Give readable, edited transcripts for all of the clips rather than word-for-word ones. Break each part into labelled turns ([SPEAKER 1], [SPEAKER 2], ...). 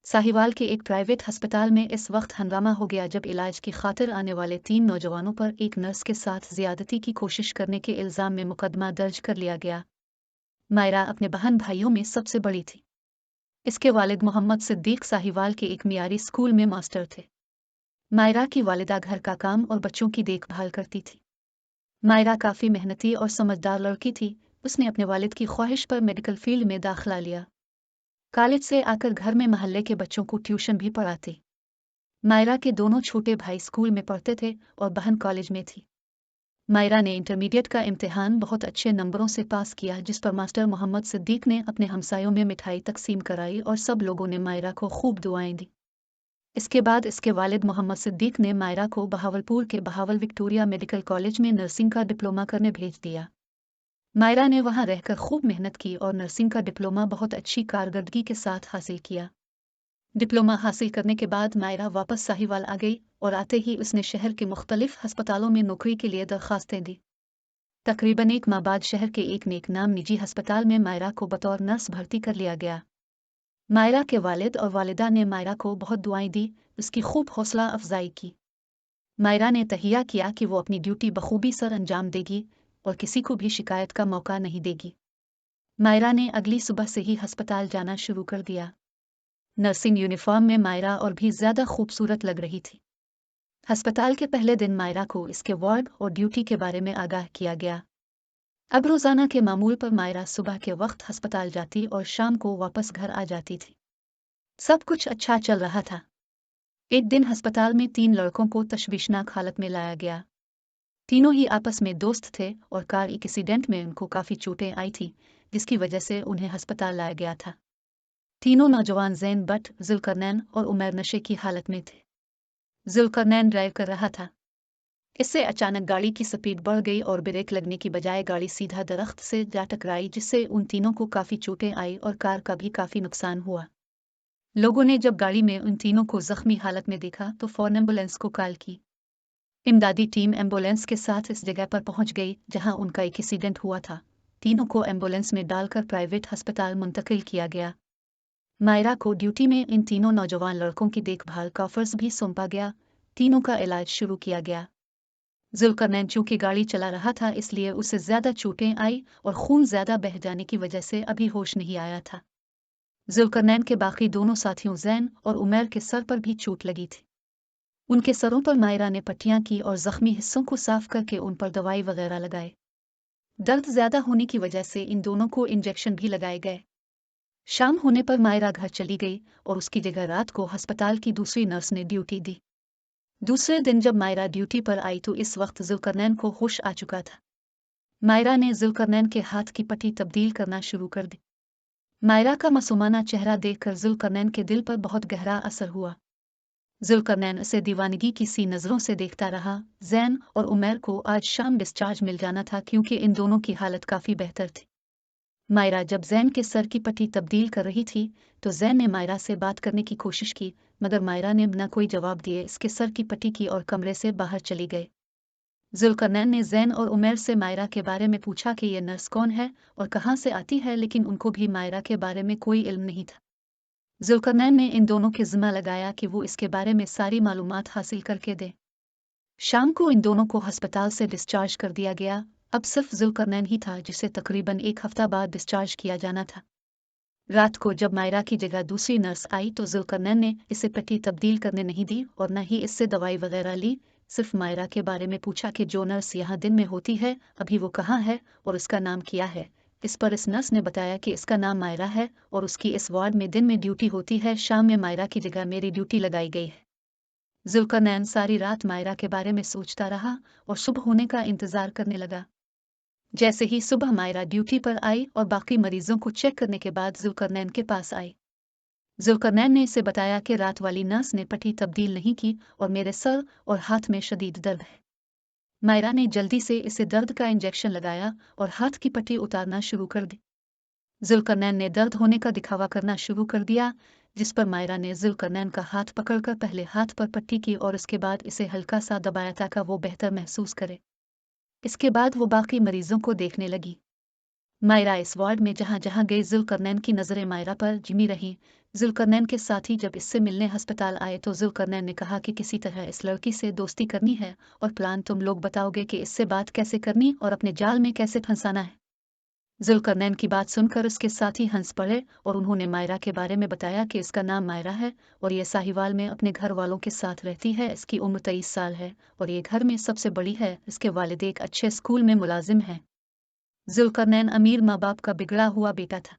[SPEAKER 1] साहिवाल के एक प्राइवेट अस्पताल में इस वक्त हंगामा हो गया जब इलाज की खातिर आने वाले 3 नौजवानों पर एक नर्स के साथ ज्यादती की कोशिश करने के इल्जाम में मुकदमा दर्ज कर लिया गया। मायरा अपने बहन भाइयों में सबसे बड़ी थी। इसके वालिद मोहम्मद सिद्दीक साहिवाल के एक मियारी स्कूल में मास्टर थे। मायरा की वालिदा घर का काम और बच्चों की देखभाल करती थी। मायरा काफ़ी मेहनती और समझदार लड़की थी। उसने अपने वालिद की ख्वाहिश पर मेडिकल फील्ड में दाखिला लिया। कॉलेज से आकर घर में महल्ले के बच्चों को ट्यूशन भी पढ़ाती। मायरा के दोनों छोटे भाई स्कूल में पढ़ते थे और बहन कॉलेज में थी। मायरा ने इंटरमीडिएट का इम्तिहान बहुत अच्छे नंबरों से पास किया, जिस पर मास्टर मोहम्मद सिद्दीक ने अपने हमसायों में मिठाई तकसीम कराई और सब लोगों ने मायरा को खूब दुआएं दी। इसके बाद इसके वालिद मोहम्मद सिद्दीक ने मायरा को बहावलपुर के बहावल विक्टोरिया मेडिकल कॉलेज में नर्सिंग का डिप्लोमा करने भेज दिया। मायरा ने वहां रहकर खूब मेहनत की और नर्सिंग का डिप्लोमा बहुत अच्छी कारकर्दगी के साथ हासिल किया। डिप्लोमा हासिल करने के बाद मायरा वापस साहिवाल आ गई और आते ही उसने शहर के मुख्तलिफ अस्पतालों में नौकरी के लिए दरखास्तें दी। तकरीबन एक माह बाद शहर के एक नेक नाम निजी अस्पताल में मायरा को बतौर नर्स भर्ती कर लिया गया। मायरा के वालिद और वालिदा ने मायरा को बहुत दुआएं दी, उसकी खूब हौसला अफजाई की। मायरा ने तहिया किया कि वो अपनी ड्यूटी बखूबी सर अंजाम देगी और किसी को भी शिकायत का मौका नहीं देगी। मायरा ने अगली सुबह से ही अस्पताल जाना शुरू कर दिया। नर्सिंग यूनिफॉर्म में मायरा और भी ज्यादा खूबसूरत लग रही थी। अस्पताल के पहले दिन मायरा को इसके वार्ड और ड्यूटी के बारे में आगाह किया गया। अब रोजाना के मामूल पर मायरा सुबह के वक्त अस्पताल जाती और शाम को वापस घर आ जाती थी। सब कुछ अच्छा चल रहा था। एक दिन अस्पताल में 3 लड़कों को तशवीशनाक हालत में लाया गया। तीनों ही आपस में दोस्त थे और कार एक्सीडेंट में उनको काफी चोटें आई थी, जिसकी वजह से उन्हें अस्पताल लाया गया था। तीनों नौजवान ज़ैन बट, जुल्करनैन और उमर नशे की हालत में थे। जुल्करनैन ड्राइव कर रहा था। इससे अचानक गाड़ी की स्पीड बढ़ गई और ब्रेक लगने की बजाय गाड़ी सीधा दरख्त से जा टकराई, जिससे उन तीनों को काफी चोटें आई और कार का भी काफी नुकसान हुआ। लोगों ने जब गाड़ी में उन तीनों को जख्मी हालत में देखा तो फौरन एम्बुलेंस को कॉल की। इमदादी टीम एम्बुलेंस के साथ इस जगह पर पहुंच गई जहां उनका एक एक्सीडेंट हुआ था। तीनों को एम्बुलेंस में डालकर प्राइवेट अस्पताल मुंतकिल किया गया। मायरा को ड्यूटी में इन तीनों नौजवान लड़कों की देखभाल का फर्ज भी सौंपा गया। तीनों का इलाज शुरू किया गया। जुल्करनैन चूंकि गाड़ी चला रहा था, इसलिए उसे ज्यादा चोटें आई और खून ज्यादा बह जाने की वजह से अभी होश नहीं आया था। जुल्करनैन के बाकी दोनों साथियों ज़ैन और उमर के सर पर भी चोट लगी थी। उनके सरों पर मायरा ने पट्टियां की और जख्मी हिस्सों को साफ करके उन पर दवाई वगैरह लगाए। दर्द ज्यादा होने की वजह से इन दोनों को इंजेक्शन भी लगाए गए। शाम होने पर मायरा घर चली गई और उसकी जगह रात को अस्पताल की दूसरी नर्स ने ड्यूटी दी। दूसरे दिन जब मायरा ड्यूटी पर आई तो इस वक्त जुल्करनैन को होश आ चुका था। मायरा ने जुल्करनैन के हाथ की पट्टी तब्दील करना शुरू कर दी। मायरा का मासूमाना चेहरा देखकर जुल्करनैन के दिल पर बहुत गहरा असर हुआ। जुल्करनैन उसे दीवानगी की सी नजरों से देखता रहा। ज़ैन और उमर को आज शाम डिस्चार्ज मिल जाना था क्योंकि इन दोनों की हालत काफी बेहतर थी। मायरा जब ज़ैन के सर की पट्टी तब्दील कर रही थी तो ज़ैन ने मायरा से बात करने की कोशिश की, मगर मायरा ने न कोई जवाब दिए इसके सर की पट्टी की और कमरे से बाहर चली गई। जुल्करनैन ने ज़ैन और उमर से मायरा के बारे में पूछा कि ये नर्स कौन है और कहाँ से आती है, लेकिन उनको भी मायरा के बारे में कोई इल्म नहीं था। जुल्करनैन ने इन दोनों के ज़िम्मा लगाया कि वो इसके बारे में सारी मालूमात हासिल करके दे। शाम को इन दोनों को अस्पताल से डिस्चार्ज कर दिया गया। अब सिर्फ जुल्करनैन ही था जिसे तकरीबन एक हफ्ता बाद डिस्चार्ज किया जाना था। रात को जब मायरा की जगह दूसरी नर्स आई तो जुल्करनैन ने इसे पट्टी तब्दील करने नहीं दी और न ही इससे दवाई वगैरह ली। सिर्फ मायरा के बारे में पूछा कि जो नर्स यहाँ दिन में होती है अभी वो कहाँ है और उसका नाम क्या है। इस पर इस नर्स ने बताया कि इसका नाम मायरा है और उसकी इस वार्ड में दिन में ड्यूटी होती है, शाम में मायरा की जगह मेरी ड्यूटी लगाई गई है। जुल्करनैन सारी रात मायरा के बारे में सोचता रहा और सुबह होने का इंतजार करने लगा। जैसे ही सुबह मायरा ड्यूटी पर आई और बाकी मरीजों को चेक करने के बाद जुल्करनैन के पास आई। जुल्करनैन ने इसे बताया कि रात वाली नर्स ने पट्टी तब्दील नहीं की और मेरे सर और हाथ में शदीद दर्द है। मायरा ने जल्दी से इसे दर्द का इंजेक्शन लगाया और हाथ की पट्टी उतारना शुरू कर दी। जुल्करनैन ने दर्द होने का दिखावा करना शुरू कर दिया, जिस पर मायरा ने जुल्करनैन का हाथ पकड़कर पहले हाथ पर पट्टी की और उसके बाद इसे हल्का सा दबाया ताकि वो बेहतर महसूस करे। इसके बाद वो बाकी मरीजों को देखने लगी। मायरा इस वार्ड में जहां जहां गई जुल्करनैन की नजरें मायरा पर जिमी रहीं। जुल्करनैन के साथी जब इससे मिलने अस्पताल आए तो जुल्करनैन ने कहा कि किसी तरह इस लड़की से दोस्ती करनी है और प्लान तुम लोग बताओगे कि इससे बात कैसे करनी और अपने जाल में कैसे फंसाना है। जुल्करनैन की बात सुनकर उसके साथी हंस पड़े और उन्होंने मायरा के बारे में बताया कि इसका नाम मायरा है और ये साहिवाल में अपने घर वालों के साथ रहती है। इसकी उम्र 23 साल है और ये घर में सबसे बड़ी है। इसके वालिद एक अच्छे स्कूल में मुलाजिम हैं। जुल्करनैन अमीर माँ बाप का बिगड़ा हुआ बेटा था।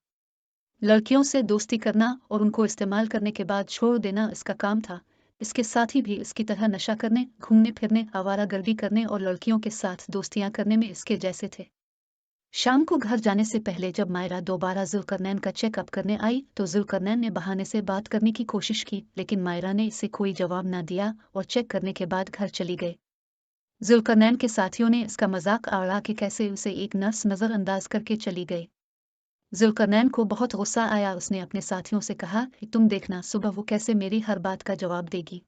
[SPEAKER 1] लड़कियों से दोस्ती करना और उनको इस्तेमाल करने के बाद छोड़ देना इसका काम था। इसके साथी भी इसकी तरह नशा करने, घूमने फिरने, आवारागर्दी करने और लड़कियों के साथ दोस्तियां करने में इसके जैसे थे। शाम को घर जाने से पहले जब मायरा दोबारा जुल्करनैन का चेकअप करने आई तो जुल्करनैन ने बहाने से बात करने की कोशिश की, लेकिन मायरा ने इसे कोई जवाब न दिया और चेक करने के बाद घर चली गई। जुल्करनैन के साथियों ने इसका मजाक आड़ा कि कैसे उसे एक नर्स नजरअंदाज करके चली गई। जुल्करनैन को बहुत गुस्सा आया। उसने अपने साथियों से कहा कि तुम देखना सुबह वो कैसे मेरी हर बात का जवाब देगी।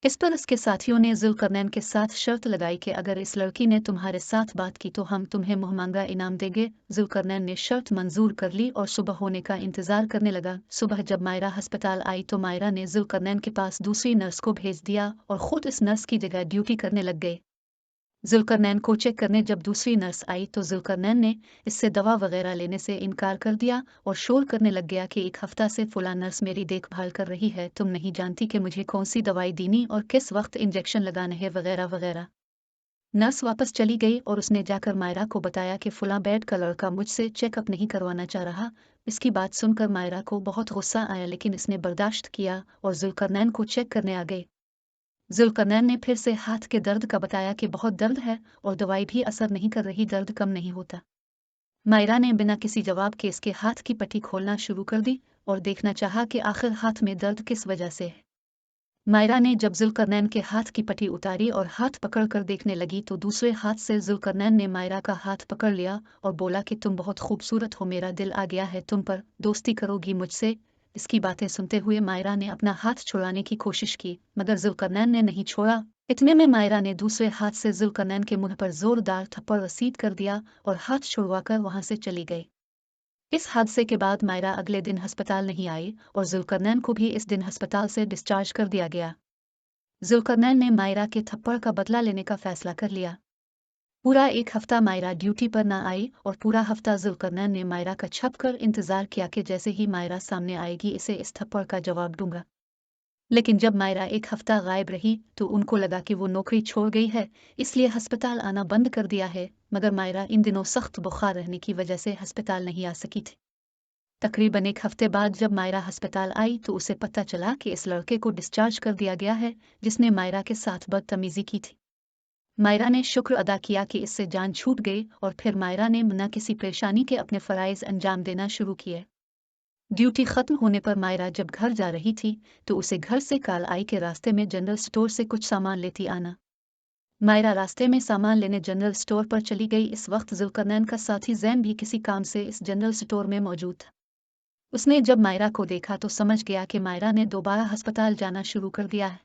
[SPEAKER 1] इस पर उसके साथियों ने जुल्करनैन के साथ शर्त लगाई कि अगर इस लड़की ने तुम्हारे साथ बात की तो हम तुम्हें मुहमांगा इनाम देंगे। जुल्करनैन ने शर्त मंजूर कर ली और सुबह होने का इंतजार करने लगा। सुबह जब मायरा अस्पताल आई तो मायरा ने जुल्करनैन के पास दूसरी नर्स को भेज दिया और खुद इस नर्स की जगह ड्यूटी करने लग गए। जुल्करनैन को चेक करने जब दूसरी नर्स आई तो जुल्करनैन ने इससे दवा वगैरह लेने से इनकार कर दिया और शोर करने लग गया कि एक हफ्ता से फुला नर्स मेरी देखभाल कर रही है, तुम नहीं जानती कि मुझे कौन सी दवाई देनी और किस वक्त इंजेक्शन लगाना है वगैरह वगैरह। नर्स वापस चली गई और उसने जाकर मायरा को बताया कि फुला बेड का लड़का मुझसे चेकअप नहीं करवाना चाह रहा। इसकी बात सुनकर मायरा को बहुत गुस्सा आया, लेकिन इसने बर्दाश्त किया और जुल्करनैन को चेक करने आ गई। जुल्करनैन ने फिर से हाथ के दर्द का बताया कि बहुत दर्द है और दवाई भी असर नहीं कर रही, दर्द कम नहीं होता। मायरा ने बिना किसी जवाब के इसके हाथ की पट्टी खोलना शुरू कर दी और देखना चाहा कि आखिर हाथ में दर्द किस वजह से है। मायरा ने जब जुल्करनैन के हाथ की पट्टी उतारी और हाथ पकड़कर देखने लगी तो दूसरे हाथ से जुल्करनैन ने मायरा का हाथ पकड़ लिया और बोला कि तुम बहुत खूबसूरत हो, मेरा दिल आ गया है तुम पर, दोस्ती करोगी मुझसे। इसकी बातें सुनते हुए मायरा ने अपना हाथ छुड़ाने की कोशिश की मगर जुल्करनैन ने नहीं छोड़ा। इतने में मायरा ने दूसरे हाथ से जुल्करनैन के मुंह पर जोरदार थप्पड़ रसीद कर दिया और हाथ छुड़वाकर वहां से चली गई। इस हादसे के बाद मायरा अगले दिन अस्पताल नहीं आई और जुल्करनैन को भी इस दिन अस्पताल से डिस्चार्ज कर दिया गया। जुल्करनैन ने मायरा के थप्पड़ का बदला लेने का फैसला कर लिया। पूरा एक हफ्ता मायरा ड्यूटी पर न आई और पूरा हफ्ता जुल्करनैन ने मायरा का छप कर इंतजार किया कि जैसे ही मायरा सामने आएगी इसे इस थप्पड़ का जवाब दूंगा। लेकिन जब मायरा एक हफ्ता गायब रही तो उनको लगा कि वो नौकरी छोड़ गई है, इसलिए अस्पताल आना बंद कर दिया है। मगर मायरा इन दिनों सख्त बुखार रहने की वजह से अस्पताल नहीं आ सकी थी। तकरीबन एक हफ्ते बाद जब मायरा अस्पताल आई तो उसे पता चला कि इस लड़के को डिस्चार्ज कर दिया गया है जिसने मायरा के साथ बदतमीजी की थी। मायरा ने शुक्र अदा किया कि इससे जान छूट गई और फिर मायरा ने बिना किसी परेशानी के अपने फराइज अंजाम देना शुरू किए। ड्यूटी खत्म होने पर मायरा जब घर जा रही थी तो उसे घर से कॉल आई के रास्ते में जनरल स्टोर से कुछ सामान लेती आना। मायरा रास्ते में सामान लेने जनरल स्टोर पर चली गई। इस वक्त जुल्करनैन का साथी जैन भी किसी काम से इस जनरल स्टोर में मौजूद था। उसने जब मायरा को देखा तो समझ गया कि मायरा ने दोबारा अस्पताल जाना शुरू कर दिया है।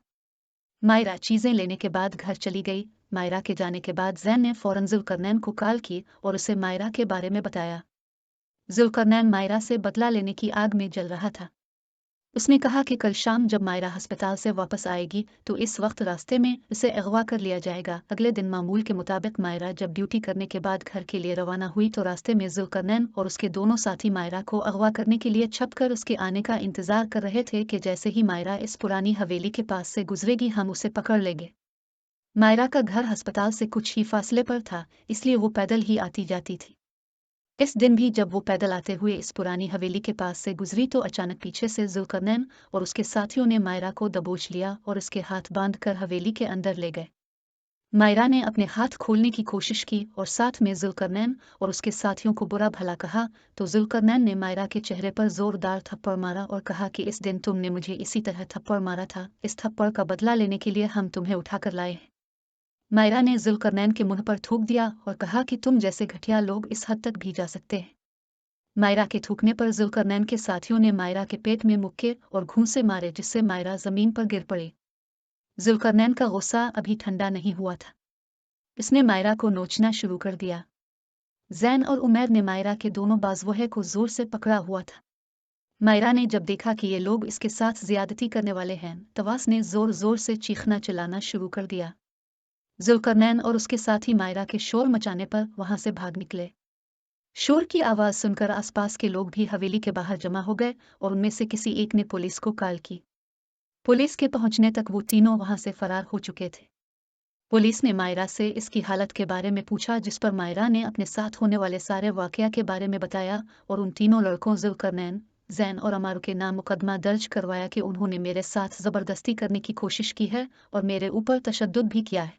[SPEAKER 1] मायरा चीजें लेने के बाद घर चली गई। मायरा के जाने के बाद जैन ने फौरन जुल्करनैन को कॉल की और उसे मायरा के बारे में बताया। जुल्करनैन मायरा से बदला लेने की आग में जल रहा था। उसने कहा कि कल शाम जब मायरा अस्पताल से वापस आएगी तो इस वक्त रास्ते में उसे अगवा कर लिया जाएगा। अगले दिन मामूल के मुताबिक मायरा जब ड्यूटी करने के बाद घर के लिए रवाना हुई तो रास्ते में जुल्करनैन और उसके दोनों साथी मायरा को अगवा करने के लिए छपकर उसके आने का इंतजार कर रहे थे कि जैसे ही मायरा इस पुरानी हवेली के पास से गुजरेगी हम उसे पकड़ लेंगे। मायरा का घर अस्पताल से कुछ ही फासले पर था, इसलिए वो पैदल ही आती जाती थी। इस दिन भी जब वो पैदल आते हुए इस पुरानी हवेली के पास से गुजरी तो अचानक पीछे से जुल्करनैन और उसके साथियों ने मायरा को दबोच लिया और उसके हाथ बांधकर हवेली के अंदर ले गए। मायरा ने अपने हाथ खोलने की कोशिश की और साथ में जुल्करनैन और उसके साथियों को बुरा भला कहा तो जुल्करनैन ने मायरा के चेहरे पर जोरदार थप्पड़ मारा और कहा कि इस दिन तुमने मुझे इसी तरह थप्पड़ मारा था, इस थप्पड़ का बदला लेने के लिए हम तुम्हें उठाकर लाए हैं। मायरा ने जुल्करनैन के मुंह पर थूक दिया और कहा कि तुम जैसे घटिया लोग इस हद तक भी जा सकते हैं। मायरा के थूकने पर जुल्करनैन के साथियों ने मायरा के पेट में मुक्के और घूंसे मारे जिससे मायरा जमीन पर गिर पड़ी। जुल्करनैन का गुस्सा अभी ठंडा नहीं हुआ था। इसने मायरा को नोचना शुरू कर दिया। जैन और उमैर ने मायरा के दोनों बाजुओं को जोर से पकड़ा हुआ था। मायरा ने जब देखा कि ये लोग इसके साथ ज्यादती करने वाले हैं, तवास ने जोर जोर से चीखना चिल्लाना शुरू कर दिया। जुल्करनैन और उसके साथी मायरा के शोर मचाने पर वहां से भाग निकले। शोर की आवाज सुनकर आसपास के लोग भी हवेली के बाहर जमा हो गए और उनमें से किसी एक ने पुलिस को कॉल की। पुलिस के पहुंचने तक वो तीनों वहां से फरार हो चुके थे। पुलिस ने मायरा से इसकी हालत के बारे में पूछा, जिस पर मायरा ने अपने साथ होने वाले सारे वाकया के बारे में बताया और उन तीनों लड़कों जुल्करनैन, जैन और अमारू के नाम मुकदमा दर्ज करवाया कि उन्होंने मेरे साथ जबरदस्ती करने की कोशिश की है और मेरे ऊपर तशद्दुद भी किया है।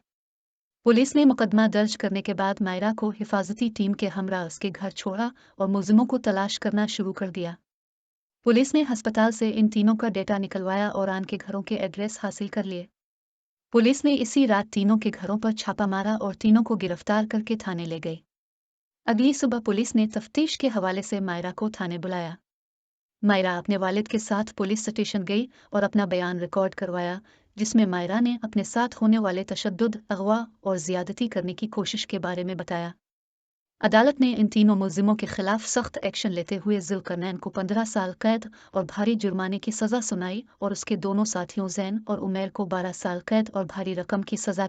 [SPEAKER 1] पुलिस ने मुकदमा दर्ज करने के बाद मायरा को हिफाजती टीम के हमरा उसके घर छोड़ा और मुलजिमों को तलाश करना शुरू कर दिया। पुलिस ने अस्पताल से इन तीनों का डेटा निकलवाया और आन के घरों के एड्रेस हासिल कर लिए। पुलिस ने इसी रात तीनों के घरों पर छापा मारा और तीनों को गिरफ्तार करके थाने ले गई। अगली सुबह पुलिस ने तफ्तीश के हवाले से मायरा को थाने बुलाया। मायरा अपने वालिद के साथ पुलिस स्टेशन गई और अपना बयान रिकॉर्ड करवाया, जिसमें मायरा ने अपने साथ होने वाले तशद्दुद, अगवा और ज्यादती करने की कोशिश के बारे में बताया। अदालत ने इन तीनों मुलजिमों के खिलाफ सख्त एक्शन लेते हुए जुल्करनैन को 15 साल कैद और भारी जुर्माने की सजा सुनाई और उसके दोनों साथियों जैन और उमैर को 12 साल कैद और भारी रकम की सजा